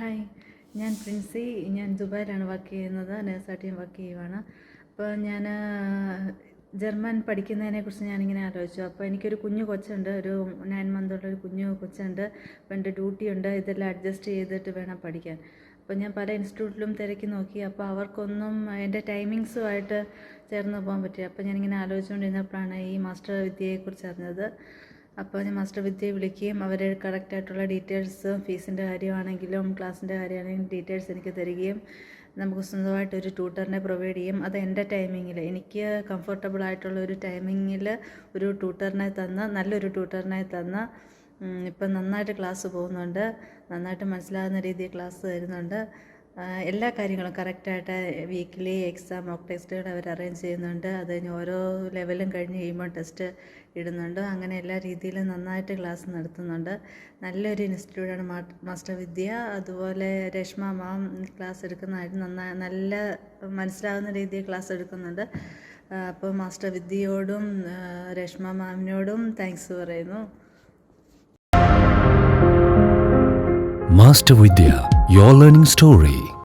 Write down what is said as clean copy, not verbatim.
Hi, ഞാൻ പ്രിൻസി. ഞാൻ ദുബായിലാണ് വർക്ക് ചെയ്യുന്നത്. നേഴ്സായിട്ടും വർക്ക് ചെയ്യുവാണ്. അപ്പോൾ ഞാൻ ജർമ്മൻ പഠിക്കുന്നതിനെക്കുറിച്ച് ഞാനിങ്ങനെ ആലോചിച്ചു. അപ്പോൾ എനിക്കൊരു കുഞ്ഞു കൊച്ചുണ്ട്, ഒരു 9 മന്തുള്ള ഒരു കുഞ്ഞു കൊച്ചുണ്ട്. അപ്പോൾ എൻ്റെ ഡ്യൂട്ടിയുണ്ട്, ഇതെല്ലാം അഡ്ജസ്റ്റ് ചെയ്തിട്ട് വേണം പഠിക്കാൻ. അപ്പോൾ ഞാൻ പല ഇൻസ്റ്റിറ്റ്യൂട്ടിലും തിരക്കി നോക്കി. അപ്പോൾ അവർക്കൊന്നും എൻ്റെ ടൈമിങ്സുമായിട്ട് ചേർന്ന് പോകാൻ പറ്റില്ല. അപ്പോൾ ഞാനിങ്ങനെ ആലോചിച്ചുകൊണ്ടിരുന്നപ്പോഴാണ് ഈ മാസ്റ്റർ വിദ്യയെക്കുറിച്ച് അറിഞ്ഞത്. അപ്പോൾ ഞാൻ മാസ്റ്റർ വിദ്യയെ വിളിക്കുകയും അവർ കറക്റ്റായിട്ടുള്ള ഡീറ്റെയിൽസ്, ഫീസിൻ്റെ കാര്യമാണെങ്കിലും ക്ലാസ്സിൻ്റെ കാര്യമാണെങ്കിലും ഡീറ്റെയിൽസ് എനിക്ക് തരികയും നമുക്ക് സ്വന്തമായിട്ടൊരു ട്യൂട്ടറിനെ പ്രൊവൈഡ് ചെയ്യും. അത് എൻ്റെ ടൈമിങ്ങിൽ, എനിക്ക് കംഫർട്ടബിൾ ആയിട്ടുള്ള ഒരു ടൈമിങ്ങിൽ ഒരു ട്യൂട്ടറിനെ തന്ന്, നല്ലൊരു ട്യൂട്ടറിനെ തന്ന് ഇപ്പം നന്നായിട്ട് ക്ലാസ് പോകുന്നുണ്ട്. നന്നായിട്ട് മനസ്സിലാകുന്ന രീതിയിൽ ക്ലാസ് തരുന്നുണ്ട്. എല്ലാ കാര്യങ്ങളും കറക്റ്റായിട്ട് വീക്കിലി എക്സാം, മോക്ക് ടെസ്റ്റുകൾ അവർ അറേഞ്ച് ചെയ്യുന്നുണ്ട്. അത് കഴിഞ്ഞ് ഓരോ ലെവലും കഴിഞ്ഞ് കഴിയുമ്പോൾ ടെസ്റ്റ് ഇടുന്നുണ്ട്. അങ്ങനെ എല്ലാ രീതിയിലും നന്നായിട്ട് ക്ലാസ് നടത്തുന്നുണ്ട്. നല്ലൊരു ഇൻസ്റ്റിറ്റ്യൂട്ടാണ് മാസ്റ്റർ വിദ്യ. അതുപോലെ രശ്മ മാം ക്ലാസ് എടുക്കുന്നതായിട്ട് നല്ല മനസ്സിലാകുന്ന രീതിയിൽ ക്ലാസ് എടുക്കുന്നുണ്ട്. അപ്പോൾ മാസ്റ്റർ വിദ്യയോടും രശ്മ മാമിനോടും താങ്ക്സ് പറയുന്നു. Master Vidya, your learning story.